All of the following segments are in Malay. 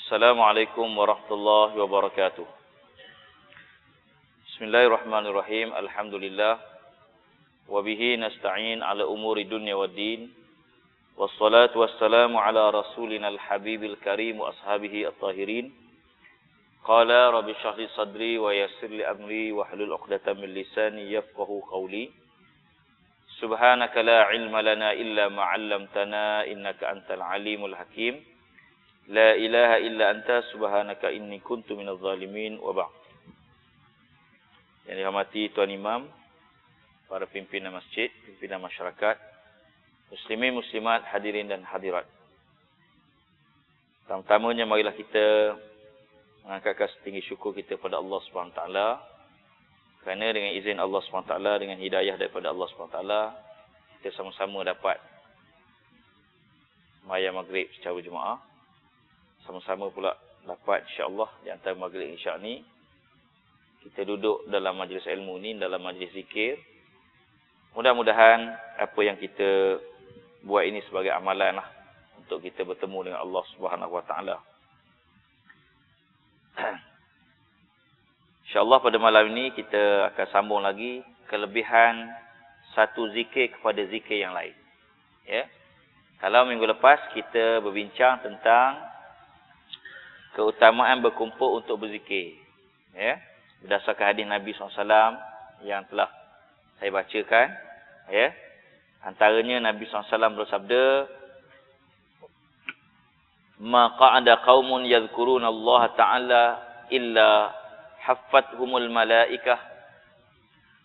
Assalamualaikum warahmatullahi wabarakatuh. Bismillahirrahmanirrahim. Alhamdulillah. Wabihi nasta'in ala umuri dunya wa din. Wassalatu wassalamu ala rasulina al-habibil karim wa ashabihi at-tahirin. Qala rabbi shrah li sadri wa yassir li amri wa hlul 'uqdatam min lisani yafqahu qawli. Subhanaka la ilma lana illa ma 'allamtana innaka antal alimul hakim. La ilaha illa anta subhanaka inni kuntu minaz zalimin wa ba'd. Yang dihormati Tuan Imam, para pimpinan masjid, pimpinan masyarakat, muslimin muslimat, hadirin dan hadirat. Pertama-tamanya marilah kita mengangkatkan setinggi syukur kita kepada Allah SWT, kerana dengan izin Allah SWT, dengan hidayah daripada Allah SWT, kita sama-sama dapat sembahyang maghrib secara jemaah. Sama-sama pula dapat insya-Allah di antara maghrib isyak ni kita duduk dalam majlis ilmu ni, dalam majlis zikir. Mudah-mudahan apa yang kita buat ini sebagai amalan lah untuk kita bertemu dengan Allah Subhanahu Wa Taala. Insya-Allah pada malam ini kita akan sambung lagi kelebihan satu zikir kepada zikir yang lain. Ya. Kalau minggu lepas kita berbincang tentang keutamaan berkumpul untuk berzikir, ya, berdasarkan hadis Nabi SAW yang telah saya bacakan, ya. Antaranya Nabi SAW bersabda, "Ma qa'ada qaumun yadhkuruna Allah Ta'ala illa haffathumul malaikah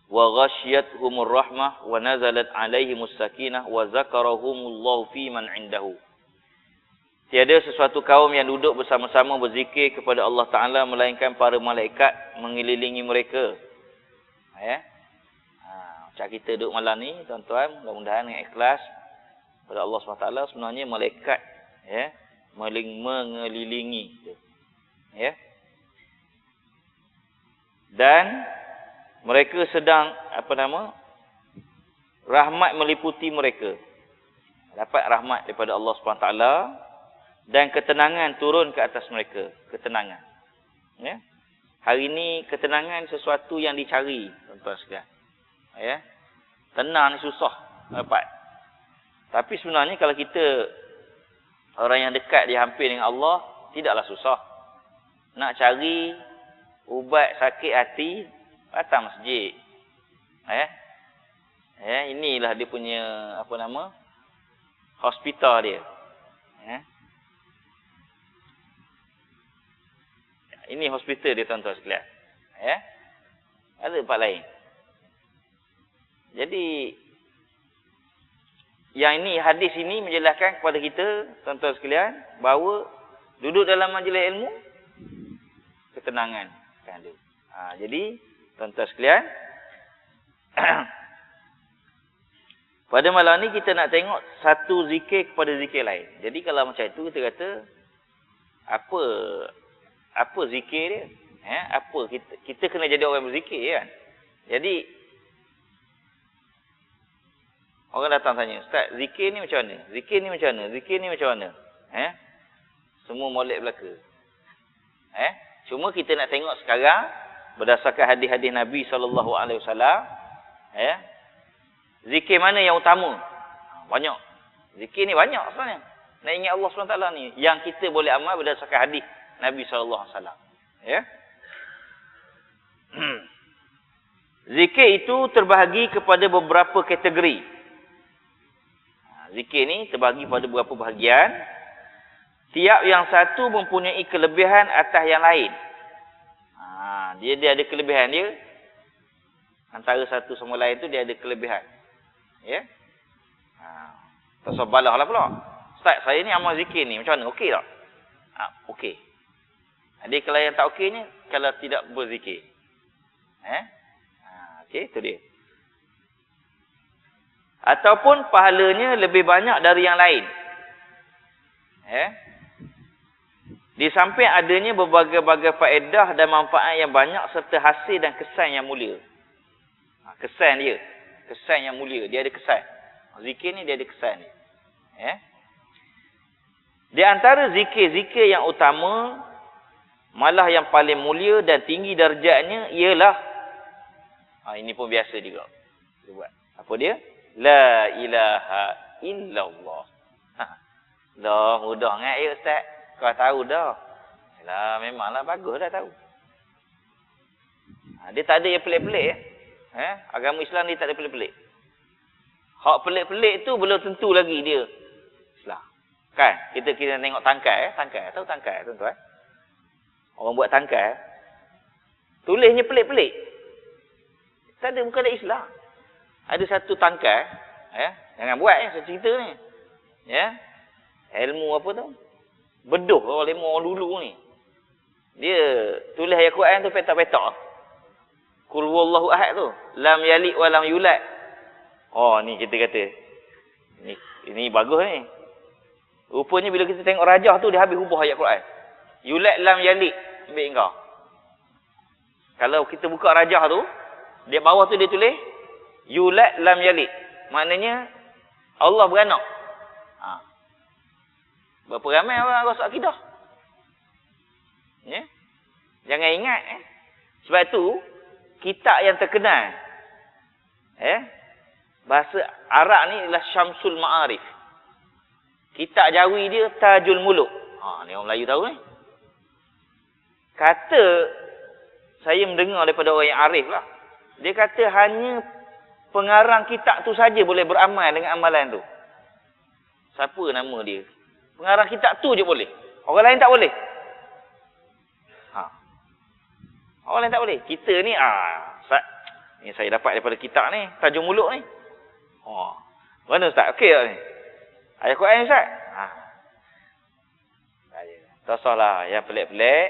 wa ghasyiyatuhumur rahmah wa nazalat alaihimus sakinah wa zakarahumullahu fi man 'indahu." Tiada sesuatu kaum yang duduk bersama-sama berzikir kepada Allah Ta'ala melainkan para malaikat mengelilingi mereka. Ya. Macam kita duduk malam ni, tuan-tuan, mudah-mudahan dengan ikhlas kepada Allah SWT, sebenarnya malaikat, ya, mengelilingi. Ya. Dan mereka sedang, rahmat meliputi mereka. Dapat rahmat daripada Allah SWT. Dan ketenangan turun ke atas mereka. Ketenangan. Ya. Hari ini ketenangan sesuatu yang dicari, tuan-tuan sekalian. Ya. Tenang ni susah dapat. Tapi sebenarnya kalau kita orang yang dekat, dia hampir dengan Allah, tidaklah susah. Nak cari ubat sakit hati, datang masjid. Ya. Ya, inilah dia punya hospital dia. Ya. Ini hospital dia, tuan-tuan sekalian. Ya. Ada tempat lain. Jadi yang ini, hadis ini menjelaskan kepada kita, tuan-tuan sekalian, bahawa duduk dalam majlis ilmu ketenangan kan ada. Jadi tuan-tuan sekalian, pada malam ni kita nak tengok satu zikir kepada zikir lain. Jadi kalau macam itu kita kata apa zikir dia? Apa kita kena jadi orang berzikir kan? Jadi orang datang tanya, "Ustaz, zikir ni macam mana? Zikir ni macam mana? Zikir ni macam mana?" Semua molek belaka. Cuma kita nak tengok sekarang berdasarkan hadis-hadis Nabi SAW, zikir mana yang utama? Banyak. Zikir ni banyak sebenarnya. Nak ingat Allah SWT ni yang kita boleh amal berdasarkan hadis Nabi SAW. Ya. Zikir itu terbahagi kepada beberapa kategori. Zikir ni terbahagi pada beberapa bahagian. Tiap yang satu mempunyai kelebihan atas yang lain. Dia ada kelebihan dia. Antara satu sama lain tu dia ada kelebihan. Ya. Tak usah balah lah pula. "Ustaz, saya ni amal zikir ni macam mana? Okey tak?" Okey. Jadi kalau yang tak okeynya, kalau tidak berzikir. Okey, itu dia. Ataupun pahalanya lebih banyak dari yang lain. Di samping adanya berbagai-bagai faedah dan manfaat yang banyak serta hasil dan kesan yang mulia. Kesan dia. Kesan yang mulia. Dia ada kesan. Zikir ni dia ada kesan ni. Di antara zikir-zikir yang utama, malah yang paling mulia dan tinggi darjatnya ialah, ini pun biasa juga. Kita buat. Apa dia? La ilaha illallah. Dah mudah kan ustaz? Kau tahu dah. Yalah, memanglah bagus dah tahu. Dia tak ada yang pelik-pelik. Agama Islam ni tak ada pelik-pelik. Hak pelik-pelik tu belum tentu lagi dia Islam. Kan? Kita tengok tangkai. Tangkai. Tahu tangkai tuan-tuan? Orang buat tangkai. Tulisnya pelik-pelik. Tak ada, bukan ada Islam. Ada satu tangkai. Jangan buat saya cerita ni. Ilmu apa tu? Beduh orang dulu ni. Dia tulis ayat Quran tu petak-petak. Qul huwallahu ahad tu. Lam yalid wa lam yulad. Ni kita kata. Ini bagus ni. Rupanya bila kita tengok rajah tu, dia habis ubah ayat Quran. Yulad lam yalid. Ambil engkau. Kalau kita buka rajah tu, di bawah tu dia tulis yulad lam yalid. Maknanya Allah beranak. Berapa ramai orang rasa akidah. Jangan ingat. Sebab tu kitab yang terkenal. Bahasa Arab ni ialah Syamsul Ma'arif. Kitab Jawi dia Tajul Muluk. Ni orang Melayu tahu ni. Kata, saya mendengar daripada orang yang arif lah. Dia kata hanya pengarang kitab tu saja boleh beramal dengan amalan tu. Siapa nama dia? Pengarang kitab tu je boleh. Orang lain tak boleh. Orang lain tak boleh. Kita ni, ni saya dapat daripada kitab ni. Tajul Muluk ni. Mana Ustaz? Okey tak ni? Ayat Quran Ustaz? Tak salah. Yang pelik-pelik,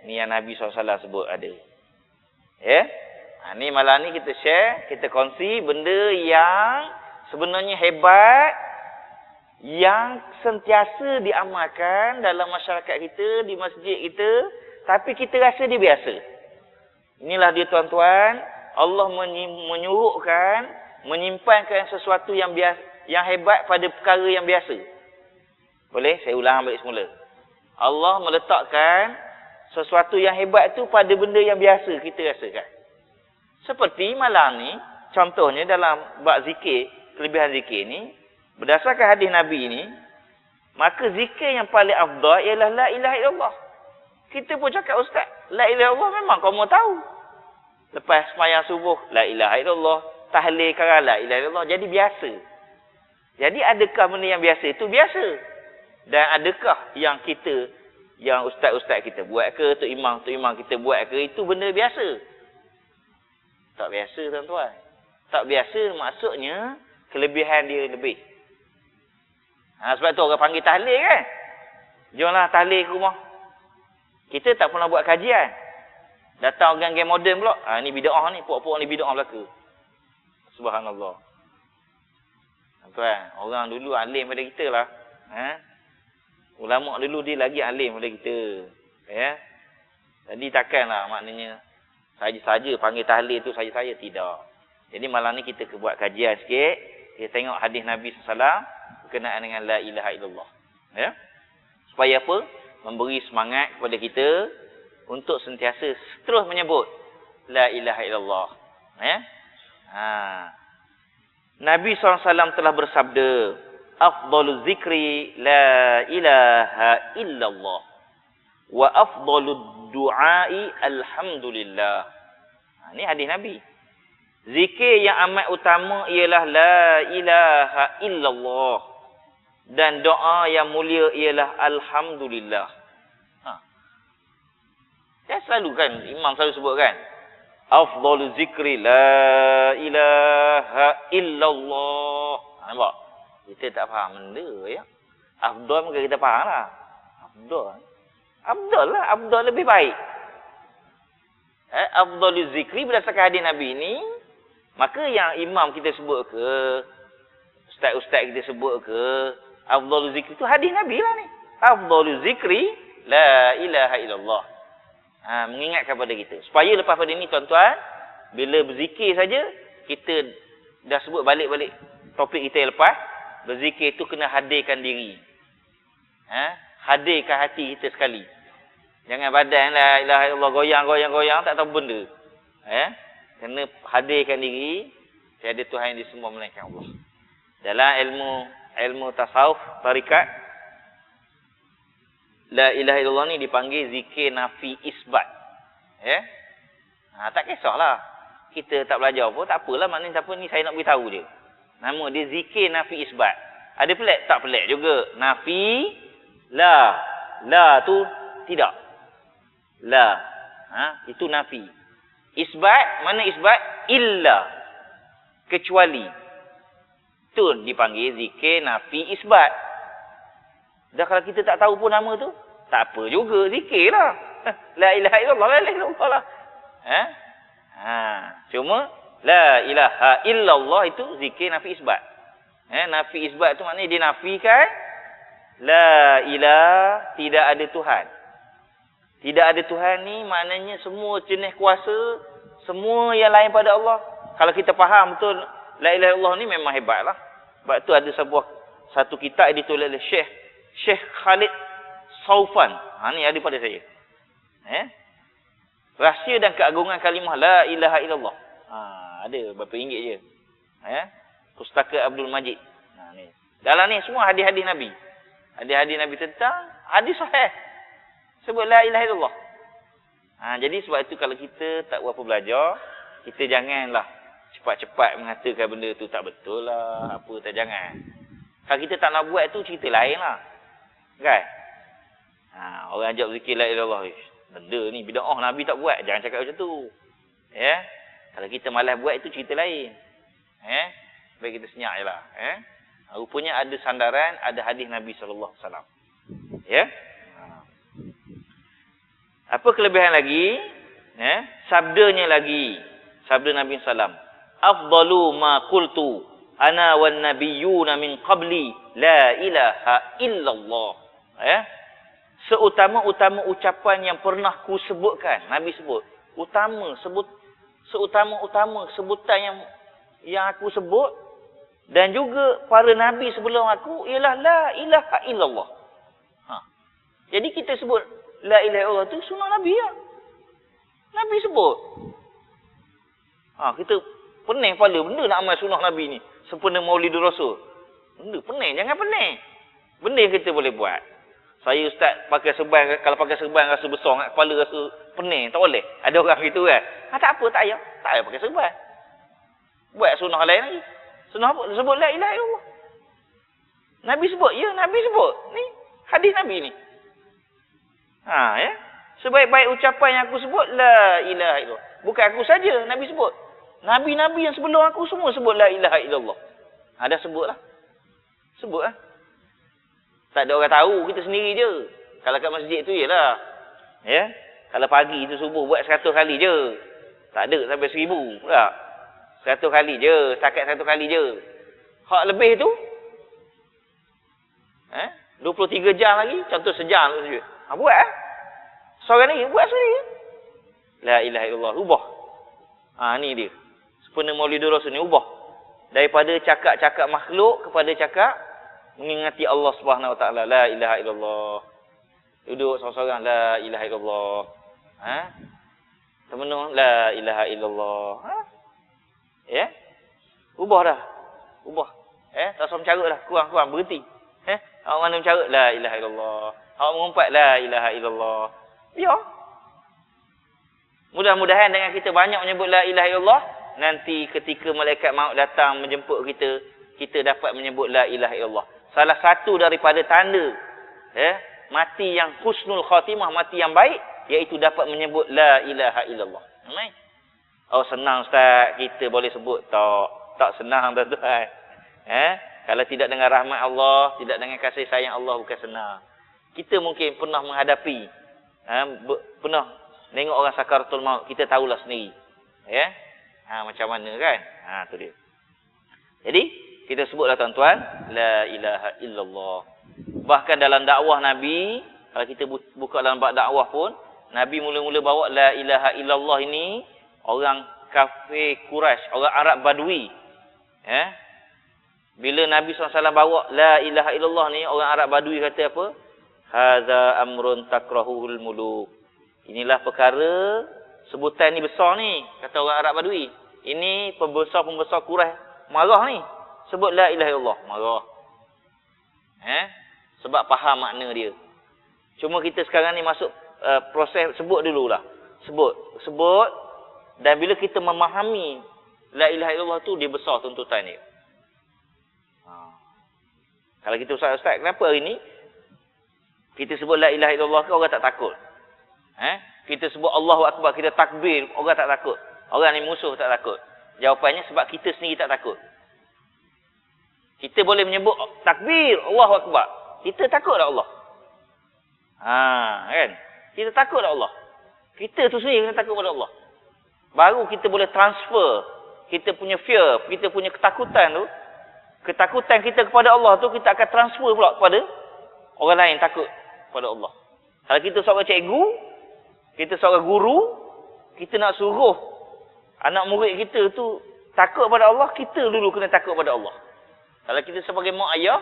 ni yang Nabi SAW sebut ada. Ni malam ni kita share, kita kongsi benda yang sebenarnya hebat, yang sentiasa diamalkan dalam masyarakat kita, di masjid kita, tapi kita rasa dia biasa. Inilah dia tuan-tuan, Allah menyuruhkan, menyimpankan sesuatu yang biasa, yang hebat pada perkara yang biasa. Boleh? Saya ulang balik semula. Allah meletakkan sesuatu yang hebat tu pada benda yang biasa kita rasakan. Seperti malam ni, contohnya dalam bab zikir, kelebihan zikir ni, berdasarkan hadis Nabi ni, maka zikir yang paling afdal ialah la ilaha illallah. Kita pun cakap ustaz, la ilaha illallah memang kau mau tahu. Lepas sembahyang subuh, la ilaha illallah, tahlil kara la ilaha illallah, jadi biasa. Jadi adakah benda yang biasa itu biasa? Dan adakah yang kita, yang ustaz-ustaz kita buat ke, tok imam kita buat ke, itu benda biasa? Tak biasa tuan-tuan. Tak biasa maksudnya kelebihan dia lebih. Sebab tu orang panggil tahlil kan. Jomlah tahlil ke rumah. Kita tak pernah buat kajian. Datang orang game moden pula. Ni bid'ah ni. Puak-puak ni bid'ah belaka. Subhanallah. Tuan, orang dulu alim pada kita lah. Ulama dulu dia lagi alim pada kita. Jadi takkanlah maknanya saja-saja panggil tahlil tu saja-saja. Tidak. Jadi malam ni kita buat kajian sikit. Kita tengok hadis Nabi SAW berkenaan dengan la ilaha illallah. Supaya apa? Memberi semangat kepada kita untuk sentiasa terus menyebut la ilaha illallah. Nabi SAW telah bersabda, afdalu zikri la ilaha illallah wa afdalu du'ai alhamdulillah. Ini hadis Nabi. Zikir yang amat utama ialah la ilaha illallah. Dan doa yang mulia ialah alhamdulillah. Ya selalu kan, imam selalu sebut kan. Afdalu zikri la ilaha illallah. Nampak? Kita tak faham benda ya. Afdal mungkin kita faham lah. Afdal lah. Afdal lebih baik. Afdalu zikri berdasarkan hadis Nabi ni. Maka yang imam kita sebut ke, ustaz-ustaz kita sebut ke, afdalu zikri itu hadis Nabi lah ni. Afdalu zikri la ilaha illallah. Mengingatkan pada kita. Supaya lepas pada ini tuan-tuan, bila berzikir saja, kita dah sebut balik-balik topik kita yang lepas. Berzikir itu kena hadirkan diri. hadirkan hati kita sekali. Jangan badan la ilaha illallah goyang tak tahu benda. Kena hadirkan diri tiada Tuhan yang disembah melainkan Allah. Dalam ilmu tasawuf tarikat, la ilaha illallah ni dipanggil zikir nafi isbat. Tak kisahlah. Kita tak belajar pun tak apalah, maknanya siapa ni saya nak beritahu je. Nama dia zikir nafi isbat. Ada pelik? Tak pelik juga. Nafi la tu tidak. La. Itu nafi. Isbat, mana isbat? Illa. Kecuali. Itu dipanggil zikir nafi isbat. Dah kalau kita tak tahu pun nama tu, tak apa juga, zikir lah. La ilaha illallah, la ilaha illallah lah. Cuma la ilaha illallah itu zikir nafi isbat. Nafi isbat tu maknanya dia nafikan la ilah, tidak ada Tuhan. Tidak ada Tuhan ni maknanya semua jenis kuasa, semua yang lain pada Allah. Kalau kita faham betul la ilaha illallah ni memang hebatlah. Sebab tu ada satu kitab yang ditulis oleh Syekh Khalid Saufan. Ni ada pada saya. Rahsia dan keagungan kalimah la ilaha illallah. Ada berapa ringgit je. Pustaka Abdul Majid. Ni. Dalam ni semua hadis-hadis Nabi. Hadis-hadis Nabi tentang hadis sahih. Sebut la ilaha illallah. Jadi sebab itu kalau kita tak berapa belajar, kita janganlah cepat-cepat mengatakan benda tu tak betul lah. Apa tak, jangan. Kalau kita tak nak buat tu cerita lain lah. Kan? Orang ajak zikir la ilaha illallah. Benda ni bid'ah, Nabi tak buat. Jangan cakap macam tu. Kalau kita malas buat itu cerita lain. Baik kita senyap je lah. Rupanya ada sandaran, ada hadis Nabi SAW. Apa kelebihan lagi? Sabdanya lagi. Sabda Nabi SAW. Afdalu ma qultu ana wan nabiyyuna min qabli la ilaha illallah. Seutama-utama ucapan yang pernah ku sebutkan. Nabi sebut. Seutama-utama sebutan yang aku sebut. Dan juga para Nabi sebelum aku ialah la ilaha illallah. Jadi kita sebut la ilaha illallah tu sunnah Nabi lah. Nabi sebut. Kita pening kepala benda nak amal sunnah Nabi ni. Sempena Maulidur Rasul. Benda pening, jangan pening. Benda yang kita boleh buat. Saya ustaz pakai serban, kalau pakai serban rasa besar kat kepala, rasa pening, tak boleh. Ada orang gitu kan. Tak apa, tak payah pakai serban. Buat sunnah lain lagi. Sunnah apa? Sebut la ilaha illallah. Nabi sebut, ya Nabi sebut. Ni hadis Nabi ni. Sebaik-baik ucapan yang aku sebut la ilaha illallah. Bukan aku saja Nabi sebut. Nabi-nabi yang sebelum aku semua sebut la ilaha illallah. Dah sebutlah. Sebutlah. Tak ada orang tahu, kita sendiri je. Kalau kat masjid tu jelah. Kalau pagi tu subuh buat 100 kali je. Tak ada sampai 1000 pula. 100 kali je, setakat 1 kali je. Hak lebih tu 23 jam lagi, contoh sejam tu. Buat seorang ni buat sendiri. La ilaha illallah, ubah. Ni dia. Sempena Maulidur Rasul ni ubah. Daripada cakap-cakap makhluk kepada cakap mengingati Allah Subhanahu Wa Taala. La ilaha illallah. Duduk seorang-seorang la ilaha illallah. Temenung la ilaha illallah. Ubah dah. Ubah. Tak usah mencarut dah. Kurang-kurang berhenti. Awak mana mencarut la ilaha illallah. Awak mengumpat la ilaha illallah. Ya. Mudah-mudahan dengan kita banyak menyebut la ilaha illallah, nanti ketika malaikat maut datang menjemput kita, kita dapat menyebut la ilaha illallah. Salah satu daripada tanda mati yang husnul khatimah, mati yang baik, iaitu dapat menyebut la ilaha illallah. Senang ustaz, kita boleh sebut tak senang tuan-tuan. Kalau tidak dengan rahmat Allah, tidak dengan kasih sayang Allah, bukan senang. Kita mungkin pernah menghadapi, pernah tengok orang sakaratul maut, kita tahulah sendiri. Macam mana kan? Tu dia. Jadi, kita sebutlah tuan-tuan, la ilaha illallah. Bahkan dalam dakwah Nabi, kalau kita buka dalam bab dakwah pun, Nabi mula-mula bawa la ilaha illallah ini, orang kafir Quraisy, orang Arab Badui. Bila Nabi SAW bawa la ilaha illallah ni, orang Arab Badui kata apa? Hadza amrun takrahul muluk. Inilah perkara, sebutan ni besar ni, kata orang Arab Badui. Ini pembesar-pembesar Quraisy marah ni. Sebut la ilaha illallah, marah. Sebab faham makna dia. Cuma kita sekarang ni masuk proses sebut dululah. Sebut dan bila kita memahami la ilaha illallah tu, dia besar tuntutan dia. Kalau kita ustaz, kenapa hari ni kita sebut la ilaha illallah ke orang tak takut? Kita sebut Allahu Akbar, kita takbir, orang tak takut. Orang ni musuh tak takut. Jawapannya sebab kita sendiri tak takut. Kita boleh menyebut takbir, Allahu Akbar. Kita takut tak Allah? Kan? Kita takut tak Allah? Kita tu sendiri kena takut pada Allah. Baru kita boleh transfer kita punya fear, kita punya ketakutan tu. Ketakutan kita kepada Allah tu, kita akan transfer pula kepada orang lain takut kepada Allah. Kalau kita seorang cikgu, kita seorang guru, kita nak suruh anak murid kita tu takut pada Allah, kita dulu kena takut pada Allah. Kalau kita sebagai mak ayah,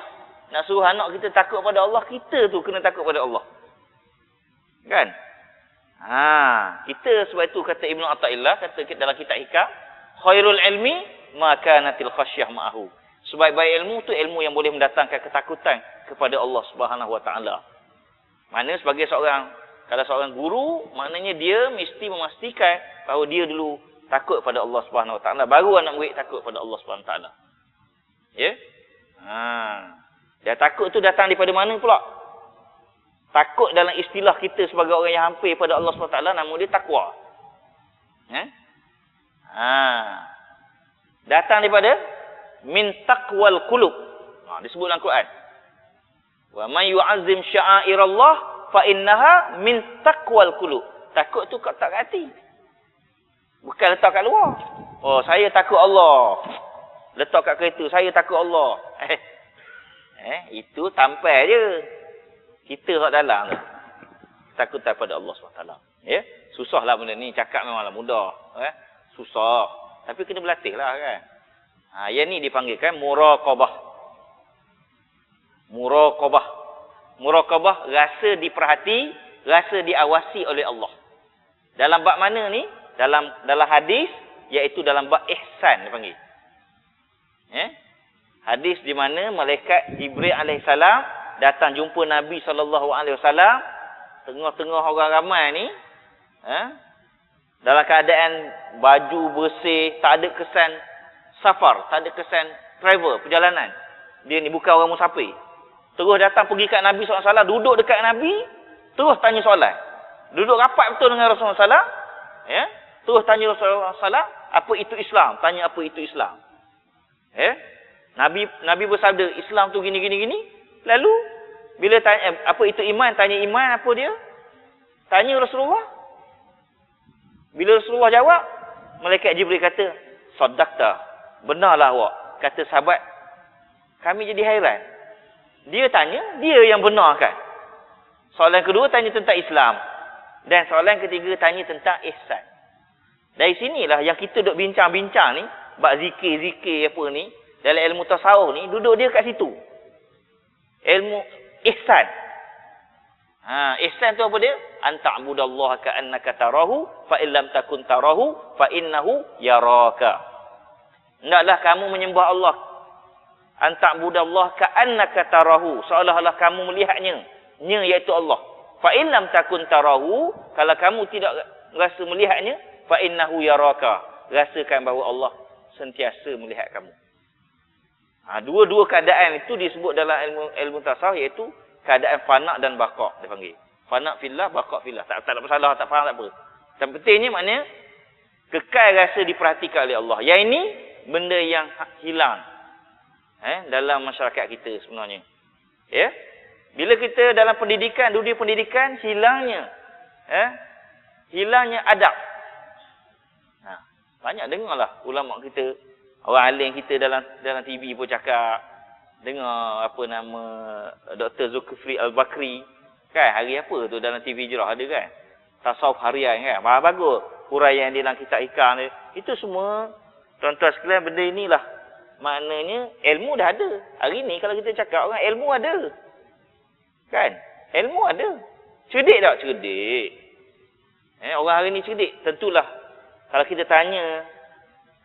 nak suruh anak kita takut pada Allah, kita tu kena takut pada Allah. Kan? Kita sebab itu kata Ibnu Athaillah, kata dalam kitab Hikam, khairul ilmi ma kanatil khasyah ma'ahu. Sebaik-baik ilmu tu ilmu yang boleh mendatangkan ketakutan kepada Allah Subhanahu Wa Taala. Mana sebagai seorang, kalau seorang guru, maknanya dia mesti memastikan bahawa dia dulu takut pada Allah Subhanahu Wa Taala, baru anak murid takut pada Allah Subhanahu Wa Taala. Ya? Dia takut tu datang daripada mana pula? Takut dalam istilah kita sebagai orang yang hampir pada Allah SWT, nama dia takwa. Datang daripada min taqwal qulub. Disebut dalam Quran. Wa may yu'azzim sya'airallah fa innaha min taqwal qulub. Takut tu kat hati. Bukan letak kat luar. Oh, saya takut Allah. Letak kat kereta, saya takut Allah. Itu tampal je. Kita kat dalam tu. Takut pada Allah SWT. Ya? Susahlah benda ni. Cakap memanglah mudah. Susah. Tapi kena berlatih lah kan. Yang ni dipanggilkan muraqabah. Muraqabah. Muraqabah, rasa diperhati, rasa diawasi oleh Allah. Dalam bab mana ni? Dalam hadis, iaitu dalam bab ihsan dipanggil. Hadis di mana malaikat Jibril alaihissalam datang jumpa Nabi SAW, tengah-tengah orang ramai ni, dalam keadaan baju bersih, tak ada kesan safar, tak ada kesan travel, perjalanan. Dia ni bukan orang musafir. Terus datang pergi kat Nabi SAW, duduk dekat Nabi, terus tanya soalan. Duduk rapat betul dengan Rasulullah SAW, terus tanya Rasulullah SAW, apa itu Islam? Tanya apa itu Islam. Nabi bersabda, Islam tu gini. Lalu, bila tanya, apa itu iman? Tanya iman, apa dia? Tanya Rasulullah. Bila Rasulullah jawab, malaikat Jibril kata, Saddaqta, benarlah awak. Kata sahabat, kami jadi hairan. Dia tanya, dia yang benarkan. Soalan kedua tanya tentang Islam. Dan soalan ketiga tanya tentang ihsan. Dari sinilah yang kita duk bincang-bincang ni, bab zikir-zikir apa ni, dalam ilmu tasawuf ni, duduk dia kat situ. Ilmu ihsan. Ihsan tu apa dia? Anta'budallaha ka'annaka tarahu, fa illam takun tarahu, fa innahu yaraka. Hendaklah kamu menyembah Allah. Anta'budallaha ka'annaka tarahu, seolah-olah kamu melihatnya. Nya iaitu Allah. Fa illam takun tarahu, kalau kamu tidak rasa melihatnya, fa innahu yaraka. Rasakan bahawa Allah sentiasa melihat kamu. Dua-dua keadaan itu disebut dalam ilmu tasawuf, iaitu keadaan fana dan baqa, dia panggil. Fana fillah, baqa fillah. Tak ada masalah, tak faham tak apa. Yang pentingnya maknanya kekal rasa diperhatikan oleh Allah. Yang ini benda yang hilang dalam masyarakat kita sebenarnya. Ya? Bila kita dalam pendidikan, dunia pendidikan, hilangnya adab. Banyak dengarlah ulama kita, orang alim kita dalam TV pun cakap, dengar apa nama Dr. Zulkifli Al-Bakri, kan, hari apa tu dalam TV Jerah ada kan, tasawuf harian kan, bagus huraian dia dalam kitab Hikam ni. Itu semua tuan-tuan sekalian, benda inilah maknanya ilmu dah ada. Hari ni kalau kita cakap orang ilmu ada, kan, Ilmu ada. Cerdik tak? Cerdik. Orang hari ni cerdik. Tentulah. Kalau kita tanya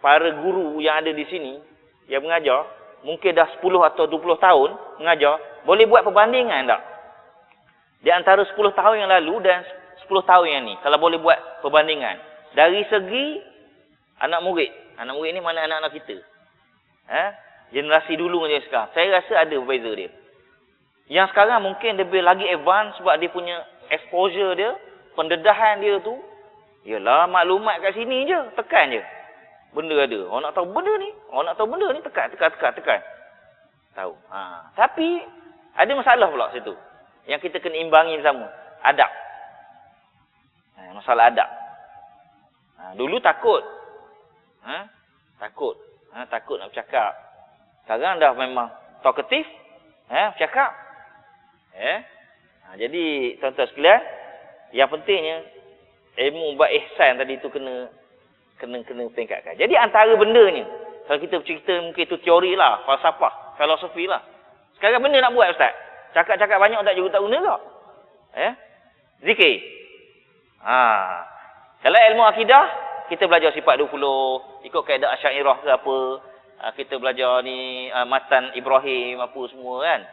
para guru yang ada di sini, yang mengajar, mungkin dah 10 atau 20 tahun mengajar, boleh buat perbandingan tak? Di antara 10 tahun yang lalu dan 10 tahun yang ni, kalau boleh buat perbandingan. Dari segi anak murid. Anak murid ni mana anak-anak kita? Generasi dulu dengan sekarang. Saya rasa ada berbeza dia. Yang sekarang mungkin lebih lagi advance sebab dia punya exposure dia, pendedahan dia tu, yalah maklumat kat sini je, tekan je. Benda ada. Orang nak tahu benda ni. Orang nak tahu benda ni, tekan. Tahu. Tapi, ada masalah pula situ. Yang kita kena imbangi sama. Adab. Masalah adab. Dulu takut. Takut. Takut nak bercakap. Sekarang dah memang talkative. Bercakap. Jadi, tuan-tuan sekalian, yang pentingnya, ilmu buat ihsan tadi tu kena tingkatkan. Jadi antara benda ni, kalau kita bercerita mungkin itu teori lah, falsafah, filosofi lah. Sekarang benda nak buat Ustaz. Cakap-cakap banyak tak juga tak guna tak? Zikir. Kalau ilmu akidah, kita belajar sifat 20, ikut kaedah Asy'ariyah ke apa. Kita belajar ni matan Ibrahim apa semua kan.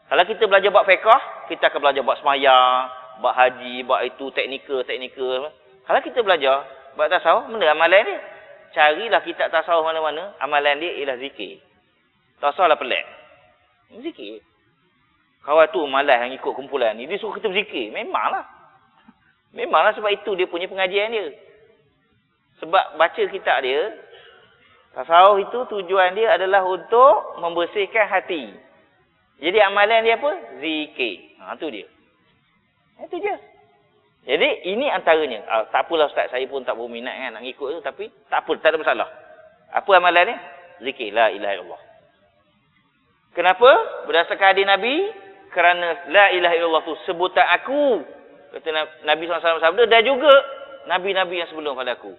Kalau kita belajar bab fiqh, kita akan belajar bab semayang, bab haji, bab itu teknikal. Kalau kita belajar bab tasawuf, benda amalan dia. Carilah kitab tasawuf mana-mana, amalan dia ialah zikir. Tasawuf lah pelik. Zikir. Kawan tu malas yang ikut kumpulan ni, dia suruh kita berzikir. Memanglah sebab itu dia punya pengajian dia. Sebab baca kitab dia, tasawuf itu tujuan dia adalah untuk membersihkan hati. Jadi amalan dia apa? Zikir. Itu dia. Itu je. Jadi ini antaranya. Tak apalah Ustaz, saya pun tak berminat kan nak ikut tu, tapi tak apa, tak ada masalah. Apa amalan dia? Zikir la ilaha illallah. Kenapa? Berdasarkan hadis Nabi, kerana la ilaha illallah tu sebutan aku. Kata Nabi SAW sabda, dan juga nabi-nabi yang sebelum pada aku.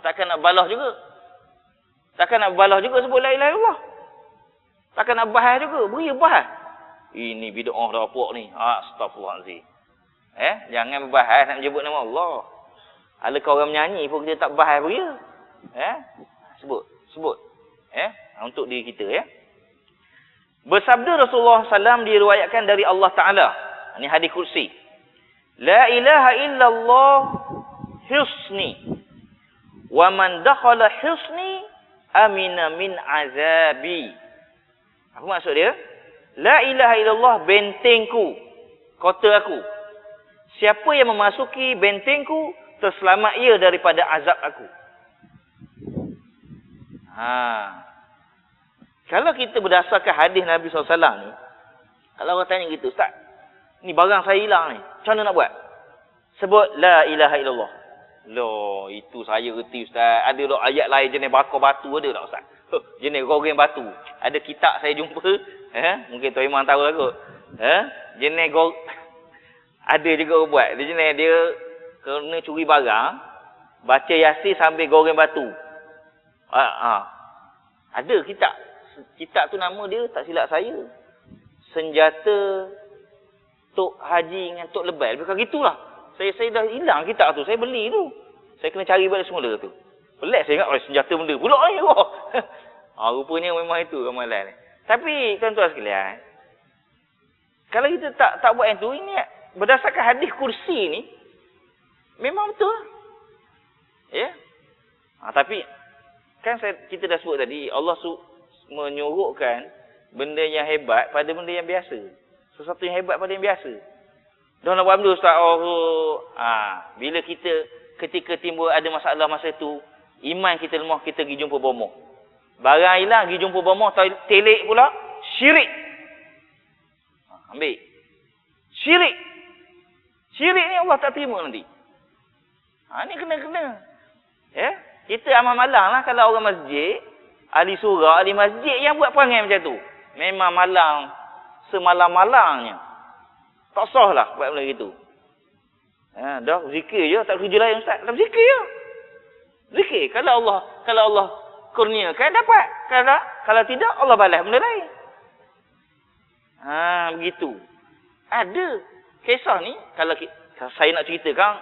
Takkan nak balas juga. Takkan nak balas juga sebut la ilaha illallah. Takkan nak bahas juga. Beri bahas. Ini bid'ah dah apa ni. Astagfirullahalazim. Jangan berbahas nak menyebut nama Allah. Adakah orang menyanyi pun kita tak bahas beria. Sebut. Untuk diri kita Bersabda Rasulullah SAW diriwayatkan dari Allah Ta'ala. Ini hadis kursi. La ilaha illallah husni. Wa man dakhala husni amina min azabi. Apa maksud dia? La ilaha illallah bentengku. Kota aku. Siapa yang memasuki bentengku, terselamat ia daripada azab aku. Kalau kita berdasarkan hadis Nabi SAW ni, kalau orang tanya gitu, Ustaz, ni barang saya hilang ni, macam mana nak buat? Sebut la ilaha illallah. Loh, itu saya reti Ustaz. Ada loh ayat lain jenis bakar batu ada tak Ustaz? Jenis goreng batu. Ada kitab saya jumpa, mungkin Tuan Imam tahu lah kot. Jenis ada juga orang buat. Dia jenis dia kena curi barang, baca Yasin sambil goreng batu. Ada kitab. Kitab tu nama dia tak silap saya, Senjata Tok Haji dengan Tok Lebay. Lebih kurang gitulah. Saya dah hilang kitab tu. Saya beli tu. Saya kena cari balik semula tu. Pelik saya ingat senjata benda pula ni. Rupanya memang itu amalan ni. Tapi tuan-tuan sekalian, kalau kita tak buat yang tu, ini berdasarkan hadis kursi ni memang betul. Tapi kan kita dah sebut tadi, Allah menyuruhkan benda yang hebat pada benda yang biasa. Sesuatu yang hebat pada yang biasa. Dah nak buat benda Ustaz. Bila kita ketika timbul ada masalah masa tu, iman kita lemah, kita pergi jumpa bomoh. Barang hilang, pergi jumpa bomoh, telik pula, syirik. Ambil. Syirik. Syirik ni Allah tak terima nanti. Ni kena. Kita amal malang lah kalau orang masjid, ahli surah, ahli masjid yang buat perangai macam tu. Memang malang, semalam-malangnya. Tak sah lah buat benda gitu. Dah zikir je, tak kerja lain Ustaz. Tak zikir je. Zikir. Kalau Allah kurniakan dapat. Kalau tidak, Allah balas benda lain. Begitu. Ada. Kisah ni, kalau saya nak ceritakan,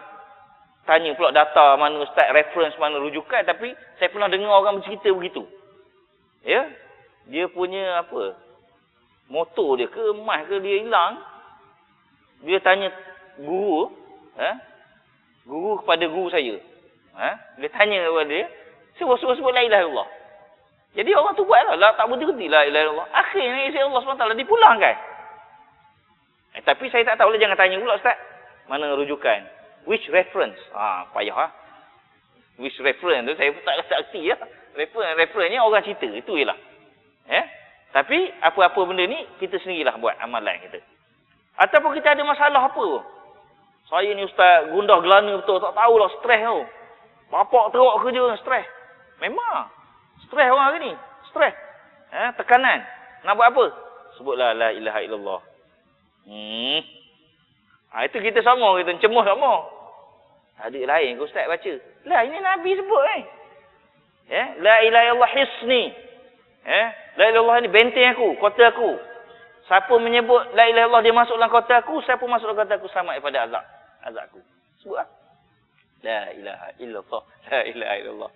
tanya pula data mana ustaz, reference mana, rujukan, tapi saya pernah dengar orang bercerita begitu. Ya, dia punya apa, motor dia ke, emas ke, dia hilang. Dia tanya guru, guru kepada guru saya. Dia tanya kepada dia, sebut la ilaha illallah. Jadi orang tu buatlah, tak berhenti la ilaha illallah. Akhirnya isi Allah SWT dipulangkan. Tapi saya tak tahu lah, jangan tanya pula ustaz, mana rujukan. Which reference? Payah. Which reference tu saya pun tak erti lah. Reference-nya orang cerita. Itu je lah. Tapi apa-apa benda ni, kita sendirilah buat amalan kita. Ataupun kita ada masalah apa. Saya ni ustaz, gundah gelana betul. Tak tahulah, stres tau. Bapak teruk kerja, stres. Memang. Stres orang hari ni. Stres. Tekanan. Nak buat apa? Sebutlah la ilaha illallah. Itu kita sama, kita cemuh sama. Ada lain ke ustaz baca. Lah ini Nabi sebut la ilaha illallah hisni. La ilaha illallah ni benteng aku, kota aku. Siapa menyebut la ilaha illallah dia masuk dalam kota aku, siapa masuk dalam kota aku selamat daripada azab aku. Sebut lah. La ilaha illallah, la ilaha illallah.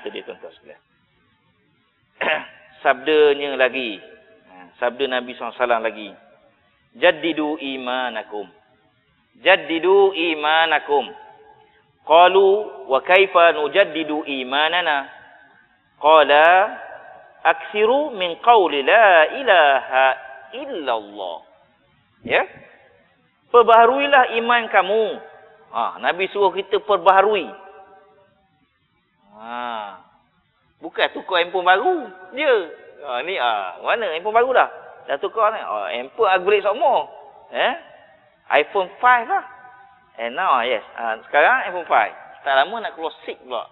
Tu dia tuan-tuan sekalian. Sabdanya lagi. Sabda Nabi SAW lagi. Jaddidu imanakum. Jaddidu imanakum. Qalu wa kaifa nujaddidu imanana? Qala aksiru min qawli la ilaha illallah. Ya? Perbaharuilah iman kamu. Nabi suruh kita perbaharui. Bukan tukar handphone baru dia. Ni mana handphone baru dah? Dah tukar ni. Handphone upgrade semua. iPhone 5 lah. Now yes. Sekarang iPhone 5. Tak lama nak keluar 6 pula.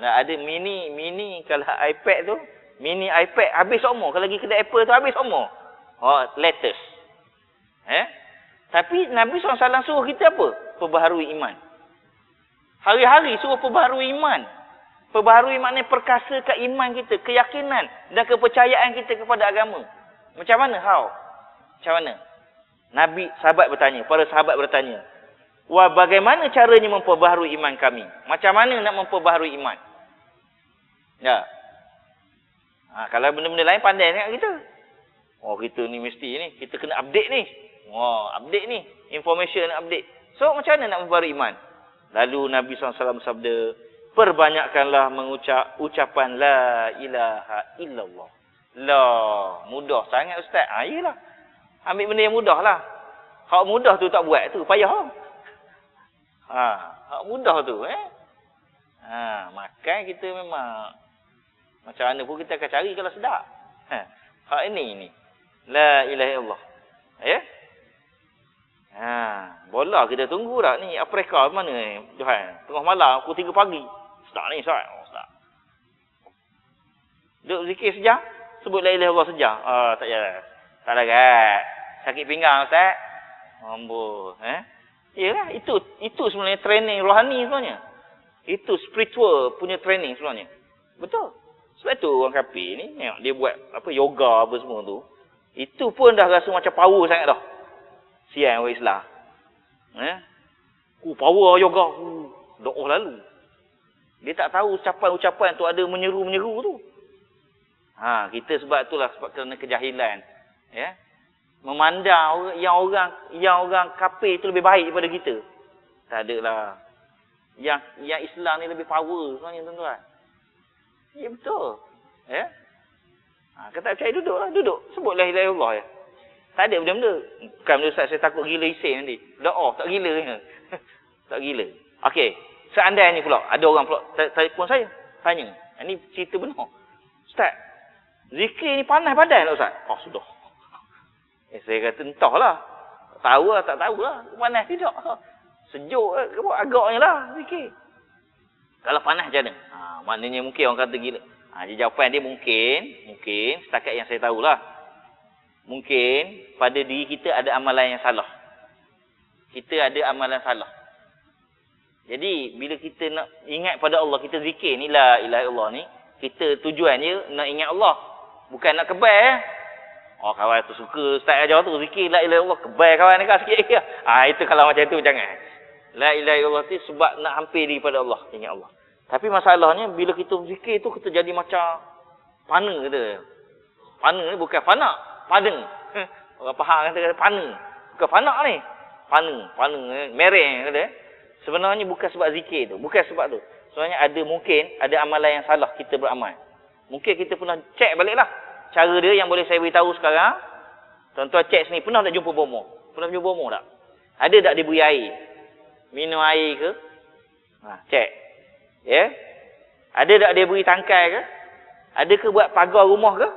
Dah ada mini kalau iPad tu, mini iPad habis semua. Kalau pergi kedai Apple tu habis semua. Latest. Tapi Nabi SAW suruh kita apa? Perbaharui iman. Hari-hari suruh perbaharui iman. Perbaharui maknanya perkasakan iman kita, keyakinan dan kepercayaan kita kepada agama. Macam mana? Macam mana? Para sahabat bertanya. Bagaimana caranya memperbaharui iman kami? Macam mana nak memperbaharui iman? Ya. Kalau benda-benda lain pandai sangat kita. Kita ni mesti ni, kita kena update ni. Update ni, information nak update. So macam mana nak memperbaharui iman? Lalu Nabi SAW bersabda, perbanyakkanlah mengucap ucapan la ilaha illallah. Mudah sangat ustaz. Iyalah. Ambil benda yang mudah lah. Hak mudah tu tak buat tu payah. Hak mudah tu makan kita memang macam mana pun kita akan cari kalau sedap. Hak ini la ilaha illallah. Bola kita tunggu dah ni. Afrika mana ni Johan? Tengah malam pukul 3 pagi. Sedap ni ustaz. Sedap. Duduk zikir sejam, sebut la ilaha illallah sejam. Tak payah. Tak larat. Sakit pinggang ustaz. Ambul. Yalah, itu sebenarnya training rohani sebenarnya. Itu spiritual punya training sebenarnya. Betul. Sebab tu orang kafir ni, dia buat yoga apa semua tu. Itu pun dah rasa macam power sangat dah. Siang orang Islam. Power yoga. Doa lalu. Dia tak tahu ucapan-ucapan tu ada menyeru-menyeru tu. Kita sebab itulah sebab kerana kejahilan. Memandang yang orang kafir tu lebih baik daripada kita. Tak ada lah. Yang Islam ni lebih power sebenarnya tuan-tuan. Ya betul. Kalau tak percaya duduk. Sebut la ilaha illallah ya. Tak ada benda-benda. Bukan benda ustaz saya takut gila isen nanti. Tak gila ni. Tak gila. Okey. Seandainya ni pula ada orang pula telefon saya tanya. Ini cerita benar. Ustaz, zikir ni panas badan tak ustaz? Sudah. Saya kata entahlah. Tak tahu lah. Panas tidak. Sejuk agaknya lah zikir. Kalau panas macam mana? Maknanya mungkin orang kata gila. Jawapan dia mungkin setakat yang saya tahulah. Mungkin pada diri kita ada amalan yang salah. Kita ada amalan salah. Jadi bila kita nak ingat pada Allah, kita zikir ni la ilaha illallah ni, kita tujuannya nak ingat Allah. Bukan nak kebal. Oh kawan tu suka Ustaz ajar tu zikir la ilaha illallah kebal kawan ni kan sikit. Itu kalau macam tu jangan. La ilaha illallah tu sebab nak hampir daripada Allah, ingat Allah. Tapi masalahnya bila kita zikir tu kita jadi macam pana kata. Pana ni bukan fana, padeng. Orang Pahang kata pana. Bukan fana ni. Pana mereng kata. Sebenarnya bukan sebab zikir tu, bukan sebab tu. Sebenarnya mungkin ada amalan yang salah kita beramal. Mungkin kita pernah cek baliklah. Cara dia yang boleh saya beritahu sekarang. Tuan-tuan cek sini, pernah tak jumpa bomoh? Pernah jumpa bomoh tak? Ada tak dia beri air? Minum air ke? Cek. Ya? Ada tak dia beri tangkai ke? Ada ke buat pagar rumah ke?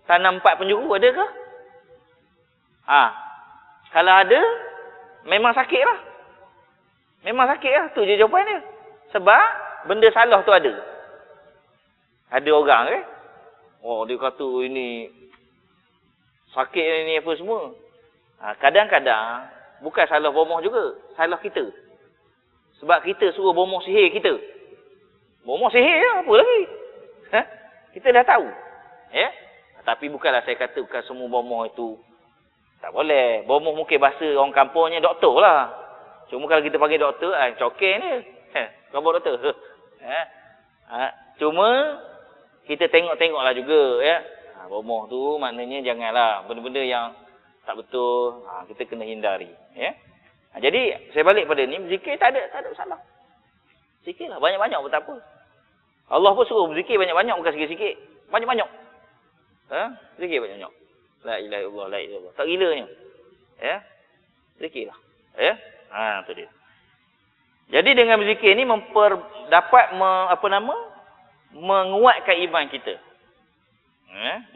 Tanam 4 penjuru, ada ke? Kalau ada, memang sakit lah. Memang sakit lah. Tu je jawapan dia. Sebab benda salah tu ada. Ada orang dia kata ini sakit ini apa semua. Kadang-kadang bukan salah bomoh juga, salah kita. Sebab kita suruh bomoh sihir kita. Bomoh sihir apa lagi? Kita dah tahu. Ya? Tapi bukanlah saya kata bukan semua bomoh itu tak boleh. Bomoh mungkin bahasa orang kampungnya doktor lah. Cuma kalau kita panggil doktor, cokel ni. Kau buat doktor. Cuma kita tengok-tengoklah juga ya. Bomoh tu maknanya janganlah benda-benda yang tak betul, kita kena hindari ya. Jadi saya balik pada ni, zikir tak ada salah. Zikirlah banyak-banyak pun tak apa. Allah pun suruh berzikir banyak-banyak, bukan sikit-sikit. Banyak-banyak. Zikir banyak-banyak. La ilaha illallah, la ilaha illallah. Tak gilanya. Ya. Zikirlah. Ya. Tu dia. Jadi dengan berzikir ni dapat menguatkan iman kita.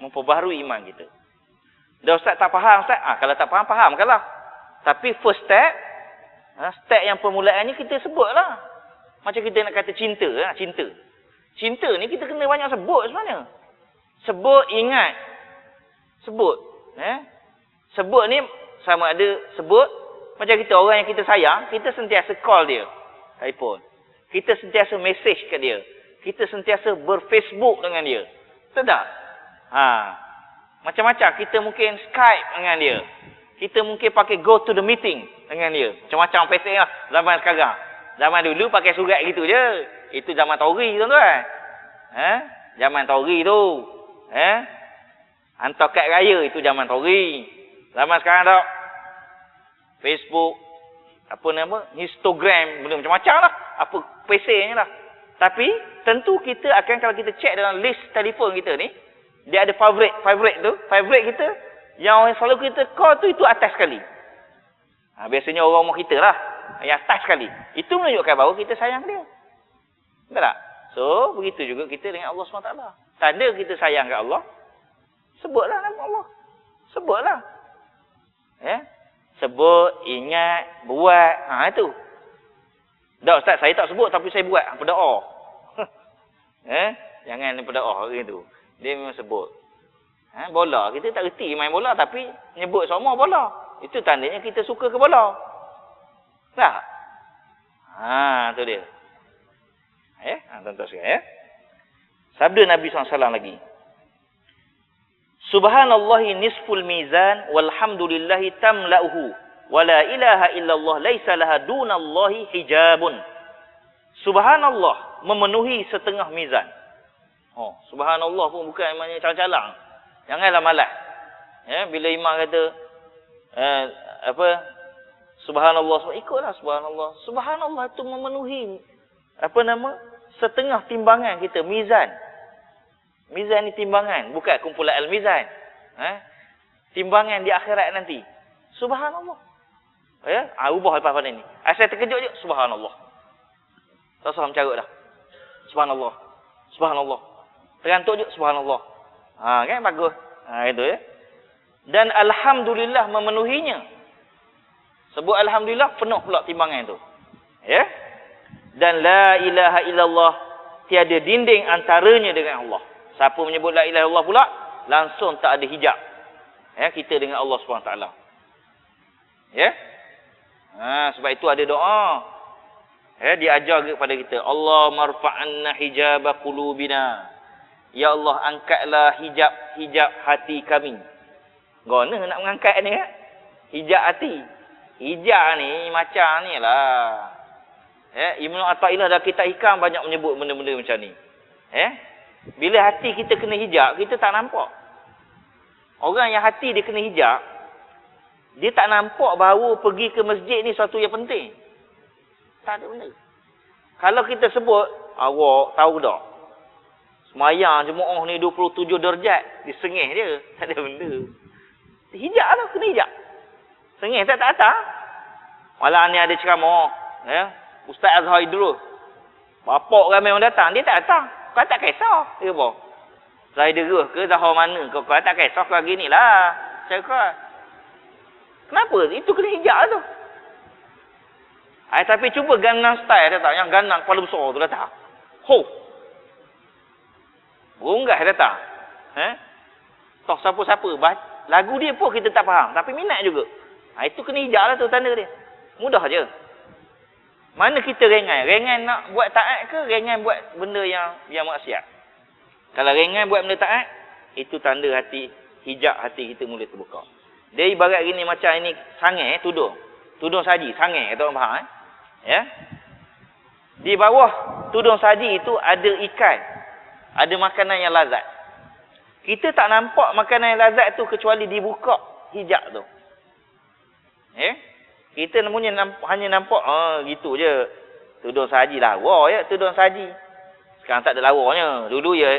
Memperbaharui iman kita. Dah Ustaz tak faham Ustaz? Kalau tak faham, fahamkanlah. Tapi first step yang permulaannya kita sebutlah. Macam kita nak kata cinta. Cinta ni kita kena banyak sebut sebenarnya. Sebut, ingat. Sebut. Sebut ni sama ada sebut. Macam kita orang yang kita sayang, kita sentiasa call dia. Telefon. Kita sentiasa message kat dia. Kita sentiasa berfacebook dengan dia. Betul tak? Macam-macam. Kita mungkin Skype dengan dia. Kita mungkin pakai go to the meeting dengan dia. Macam-macam PC lah zaman sekarang. Zaman dulu pakai surat gitu je. Itu zaman Tori tuan-tuan. Zaman Tori tu. Hantar kad raya itu zaman Tori. Zaman sekarang tak. Facebook. Instagram. Benda macam-macam lah. PC-nya lah. Tapi tentu kita akan, kalau kita cek dalam list telefon kita ni, dia ada favorite tu. Favorite kita, yang selalu kita call tu, itu atas sekali. Biasanya orang rumah kita lah. Yang atas sekali. Itu menunjukkan bahawa kita sayang dia. Betul tak? So, begitu juga kita dengan Allah SWT. Tanda kita sayang kat Allah, sebutlah nama Allah. Sebutlah. Sebut, ingat, buat. Itu. Tak Ustaz, saya tak sebut tapi saya buat. Berdoa. Jangan berdoa gitu. Dia memang sebut. Bola. Kita tak reti main bola tapi nyebut semua bola. Itu tandanya kita suka ke bola. Tak? Tu dia. Tuan-tuan sekalian. Sabda Nabi SAW lagi. Subhanallahi nisful mizan walhamdulillahi tamla'uhu wa la ilaha illallah laisa laha dunallahi hijabun. Subhanallah memenuhi setengah mizan. Subhanallah pun bukan maknanya calang-calang. Janganlah malas. Bila imam kata subhanallah, ikutlah subhanallah. Subhanallah itu memenuhi setengah timbangan kita, mizan. Mizan ni timbangan, bukan kumpulan al-mizan. Timbangan di akhirat nanti. Subhanallah. Ubah lepas pada ni. Saya terkejut je, subhanallah. Tak usah mencarut dah. Subhanallah. Subhanallah. Terantuk je, subhanallah. Kan bagus. Itu ya. Dan alhamdulillah memenuhinya. Sebut alhamdulillah, penuh pula timbangan tu. Ya. Dan la ilaha illallah, tiada dinding antaranya dengan Allah. Siapa menyebut la ilaha illallah pula, langsung tak ada hijab. Kita dengan Allah SWT. Ya. Sebab itu ada doa. Dia ajar kepada kita. Allah marfa'anna hijaba qulubina. Ya Allah, angkatlah hijab hati kami. Guna nak mengangkat ni kan? Hijab hati. Hijab ni macam ni lah. Ibnu Athaillah dalam kitab Hikam banyak menyebut benda-benda macam ni. Bila hati kita kena hijab, kita tak nampak. Orang yang hati dia kena hijab, dia tak nampak bahawa pergi ke masjid ni suatu yang penting. Tak ada benda. Kalau kita sebut, awak tahu tak? Semayang jemaah ni 27 darjat. Disengih dia. Tak ada benda. Hijab lah. Kena hijab. Sengih tak atas. Malam ni ada ceramah. Ustaz Azhar Idrus. Bapak ramai orang datang. Dia tak datang. Kau tak kisah. Dia apa? Zahid Idrus ke Zahar mana? Kau tak kisah kau gini lah. Cakap. Kenapa? Itu kena hijab tu. Tapi cuba ganang style datang. Yang ganang kepala besar tu datang. Berunggah datang. Toh siapa-siapa. Lagu dia pun kita tak faham. Tapi minat juga. Itu kena hijab lah tu tanda dia. Mudah je. Mana kita rengai? Rengai nak buat taat ke? Rengai buat benda yang maksiat? Kalau rengai buat benda taat, itu tanda hati, hijab hati kita mula terbuka. Dia ibarat gini macam ini sangai tudung. Tudung saji, sangai kata orang faham. Di bawah tudung saji itu ada ikan. Ada makanan yang lazat. Kita tak nampak makanan yang lazat tu kecuali dibuka hijab tu. Kita hanya nampak gitu je. Tudung saji lawa ya, tudung saji. Sekarang tak ada lawanya. Dulu ya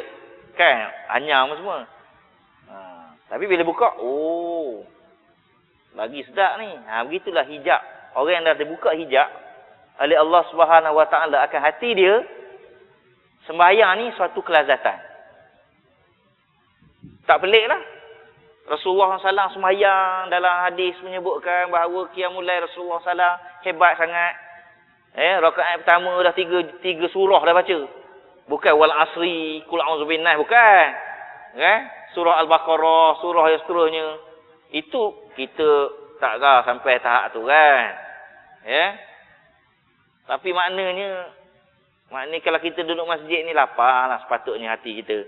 kan anyam semua. Tapi bila buka, lagi sedap ni. Begitulah hijab. Orang yang dah terbuka hijab oleh Allah Subhanahu Wa Taala akan hati dia, sembahyang ni suatu kelazatan. Tak pelik lah. Rasulullah SAW sembahyang dalam hadis menyebutkan bahawa qiyamul lail Rasulullah SAW hebat sangat. Rakaat pertama dah tiga surah dah baca. Bukan wal asri, qul a'udzu binnas, bukan. Surah Al-Baqarah, surah yang seterusnya. Itu kita tak dah sampai tahap tu kan. Tapi maknanya kalau kita duduk masjid ni lapar lah sepatutnya hati kita.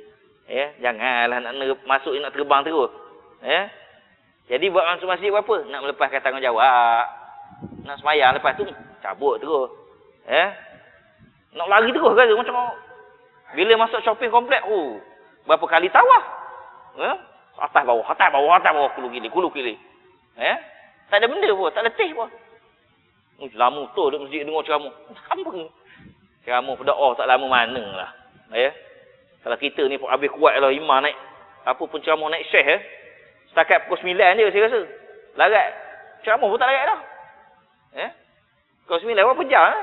Janganlah nak masuk nak terbang terus. Jadi buat masuk masjid berapa? Nak melepaskan tanggungjawab. Nak sembahyang lepas tu cabut terus. Nak lari terus kan macam bila masuk shopping kompleks berapa kali tawaf. Atas bawah kulu kili. Tak ada benda pun, tak letih pun. Lama tu duduk masjid dengar ceramah. Apa? Ceramah berdoa tak lama mana lah. Kalau kita ni habis kuat lah iman naik. Apa pun ceramah naik syekh setakat pukul 9 je saya rasa. Larat. Ceramah pun tak larat dah. Pukul 9 berapa jam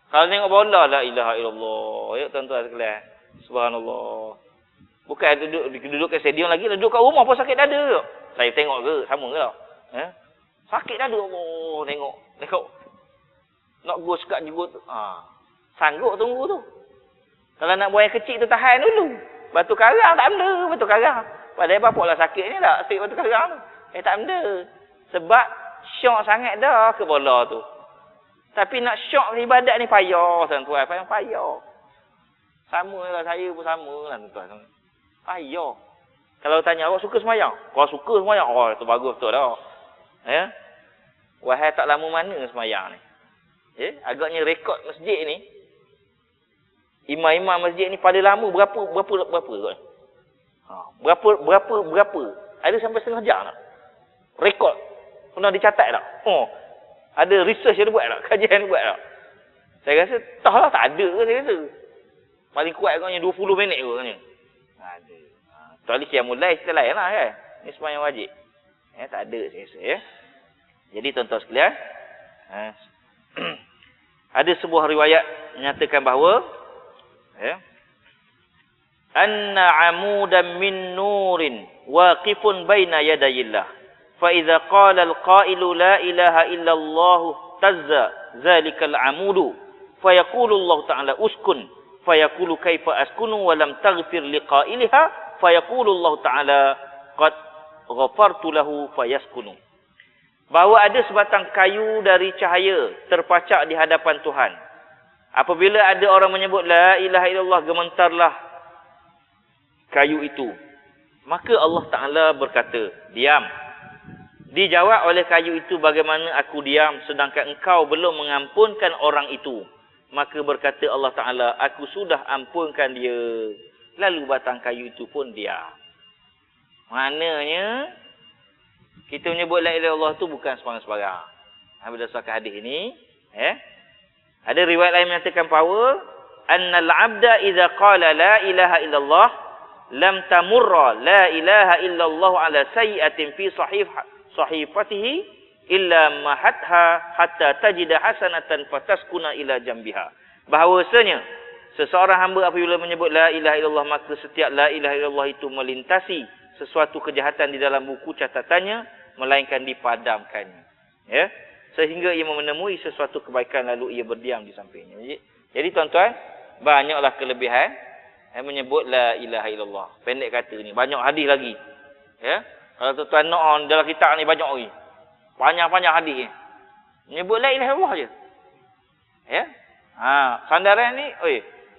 Kalau tengok bola, la ilaha illallah. Tuan-tuan sekalian. Subhanallah. Bukan duduk kat stadium lagi, duduk kat rumah pun sakit dada. Saya tengok ke? Sama ke tak? Sakit dada. Tengok. Nak go sekat juga tu. Sanggup tunggu tu. Kalau nak buat yang kecil tu tahan dulu. Batu karang tak benda. Batu karang. Padahal bapak lah sakit ni tak. Asyik batu karang tu. Tak benda. Sebab syok sangat dah ke bola tu. Tapi nak syok ibadat ni payah tuan-tuan. Payah. Sama lah saya pun sama lah tuan-tuan. Payah. Kalau tanya awak suka semayang? Kalau suka semayang, itu bagus betul dah. Wahai tak lama mana semayang ni. Agaknya rekod masjid ni. Imam-imam masjid ni pada lama berapa kot? Berapa? Ada sampai setengah jam tak? Rekod. Pernah dicatat tak? Ada research yang dia buat tak? Kajian dia buat tak? Saya rasa, tak ada ke saya rasa. Paling kuat agaknya 20 minit kot katanya. Ada. Kecuali qiyamul lail cerita lain lah kan. Ni sembahyang wajib. Tak ada saya rasa Jadi tuan-tuan sekalian, ada sebuah riwayat menyatakan bahawa anna amudan min nurin waqifun baina yadayillah fa idza qala al-qailu la ilaha illallah tazza zalikal amudu fa yaqulu Allah ta'ala uskun fa yaqulu kaifa askunu wa lam taghfir liqailiha fa yaqulu Allah ta'ala qad ghafartu lahu fayaskunu. Bahawa ada sebatang kayu dari cahaya terpacak di hadapan Tuhan. Apabila ada orang menyebut la ilaha illallah, gementarlah kayu itu. Maka Allah Ta'ala berkata, diam. Dijawab oleh kayu itu, bagaimana aku diam sedangkan engkau belum mengampunkan orang itu. Maka berkata Allah Ta'ala, aku sudah ampunkan dia. Lalu batang kayu itu pun diam. Maknanya, kita menyebut la ilaha illallah itu bukan sembarang-sembarang. Berdasarkan hadis ini, ada riwayat lain menyatakan bahawa annal abda idza qala la ilaha illallah lam tamurra la ilaha illallah ala sayyi'atin fi sahifatihi illa mahatha hatta tajida hasanatan fataskuna ila jambiha. Bahawasanya seseorang hamba apabila menyebut la ilaha illallah, maka setiap la ilaha illallah itu melintasi sesuatu kejahatan di dalam buku catatannya, melainkan dipadamkannya. Ya, sehingga ia menemui sesuatu kebaikan lalu ia berdiam di sampingnya. Jadi tuan-tuan, banyaklah kelebihan menyebut la ilaha illallah. Pendek kata ni, banyak hadis lagi. Ya, kalau tuan-tuan nak dalam kitab ni banyak lagi. Panjang-panjang hadis ni. Menyebut la ilaha illallah je. Ya. Sandaran ni,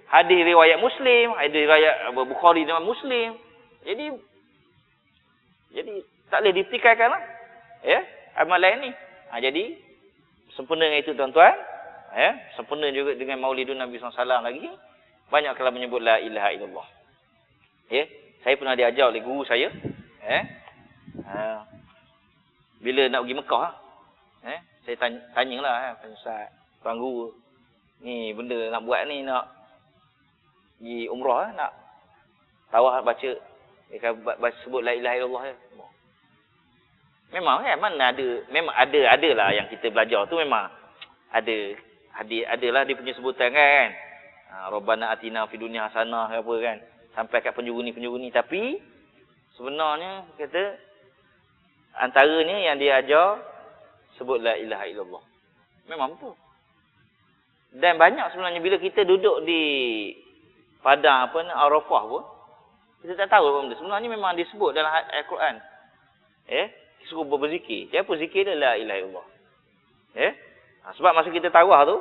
hadis riwayat Muslim, hadis riwayat Bukhari dan Muslim. Jadi tak boleh dipertikaikanlah. Ya, amalan ni. Jadi sempurna dengan itu tuan-tuan. Sempurna juga dengan Maulidun Nabi SAW lagi. Banyak kalau menyebut la ilaha illallah. Saya pernah diajar oleh guru saya. Bila nak pergi Mekah, saya tanyalah Ustaz, tuan guru, ni benda nak buat ni, nak pergi umrah, nak tawaf baca, sebut la ilaha illallah je. Memang kan, mana ada, memang adalah yang kita belajar tu memang adalah dia punya sebutan kan. Rabbana atina fid dunya hasanah ke apa kan, sampai kat penjuru ni. Tapi sebenarnya kata antaranya yang dia ajar sebut la ilaha illallah. Memang betul. Dan banyak sebenarnya bila kita duduk di padang Arafah pun, kita tak tahu benda. Sebenarnya memang disebut dalam Al-Quran. Suruh berzikir. Siapa zikir dia? La ilaha illallah. Sebab masa kita tawaf tu,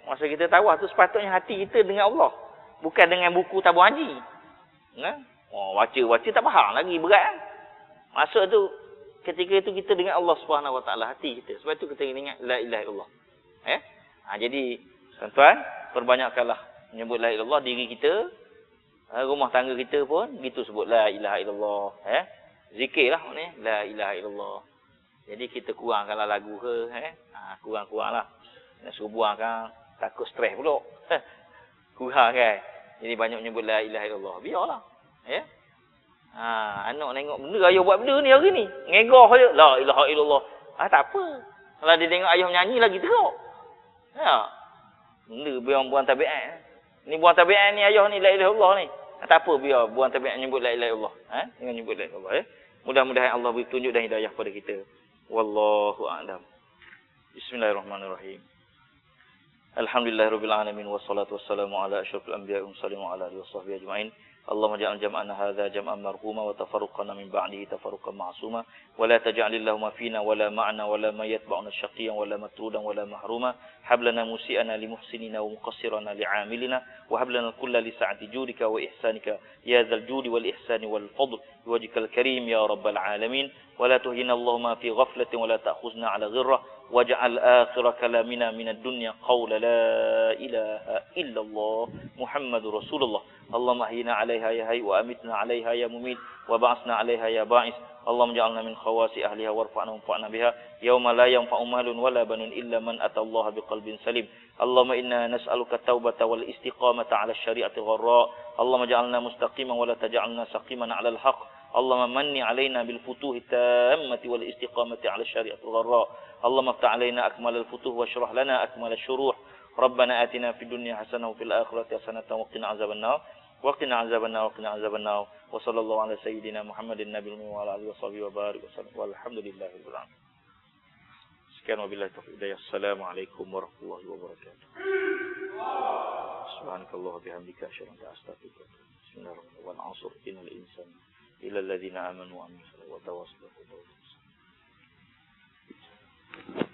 masa kita tawaf tu sepatutnya hati kita dengan Allah, bukan dengan buku tabung haji. Baca tak faham lagi, berat kan? Maksud tu ketika itu kita dengan Allah Subhanahu Wa Taala, hati kita. Sebab tu kita ingat la ilaha illallah. Jadi tuan-tuan, perbanyakkanlah menyebut la ilaha illallah. Diri kita, rumah tangga kita pun gitu sebut la ilaha illallah. Zikirlah ni la ilaha illallah. Jadi kita kurangkanlah lagu ke, kurang-kuranglah. Nak suruh buang kan, takut stres pula. Kurang kan. Jadi banyak menyebut la ilaha illallah. Biarlah. Anak tengok benda ayah buat benda ni hari ni, ngegah je la ilaha illallah. Tak apa. Kalau dia tengok ayah menyanyi lagi teruk. Benda biar buang tabiat. Ni buang tabiat ni ayah ni la ilaha illallah ni. Tak apa, biar buang tabiat menyebut la ilaha illallah. Dengan menyebut la ilaha illallah. Mudah-mudahan Allah beri tunjuk dan hidayah pada kita. Wallahu a'lam. Bismillahirrahmanirrahim. Alhamdulillahirabbil alamin wassalatu wassalamu ala asyrafil anbiya'i wal mursalin wa ala alihi washabbihi ajma'in. Allahumma ja'al jam'ana hadza jam'an marhuma wa tafarruqana min ba'dihi tafarruqan ma'suma wa la taj'al illahumma fina wa la ma'ana wa la ma yatba'una syaqiyyan wa la matrudan wa la mahruma. Hab lana musi'ana li muhsinina wa muqassirana li 'amilina wa hab lana kulla li sa'ati judika wa ihsanika ya dzal judi wal ihsani wal fadl biwajhikal karim ya rabbal alamin. Wa la tuhina Allahumma fi ghaflatin wa la ta'khuzna 'ala ghirrah waj'al akhir kalamina minad dunya qawla la ilaha illallah Muhammadur Rasulullah. Allahumma ahyina 'alaiha ya hayy wa amitna 'alaiha ya mumit wa ba'athna 'alaiha ya ba'is. Allahumma ja'alna min khawasi ahliha warfa'na wanfa'na biha yauma la yanfa'u malun wala banun illa man atallaha biqalbin salim. Allahumma inna nas'aluka at-taubata wal istiqamata 'ala asy-syari'ati gharra. Allahumma ja'alna mustaqiman wa la taj'alna saqiman 'ala al-haqq. Allahumma manni 'alaina bil futuhi tammati wal istiqamati 'ala asy-syari'ati gharra. Allahumma aftah 'alaina akmal al-futuh wa shrah lana akmal asy-syuruh. Rabbana atina fid dunya hasanah wa fil akhirati hasanah wa qina azabannar. Waqina azabannar waqina azabannar. Wa sallallahu ala sayyidina Muhammadin nabiyil wa ala alihi washabihi wa barik wasallam. Walhamdulillahirabbil alamin. Sekian wabillahi taufiq. Assalamualaikum warahmatullahi wabarakatuh. Subhanakallah bihamdika asyhadu an la ilaha illa anta astaghfiruka wa atubu ilaik. Bismillahirrahmanirrahim. Wal 'asr innal insana illa alladhina amanu wa amilus salihati wa tawassaw bil haqqi wa tawassaw bis sabr.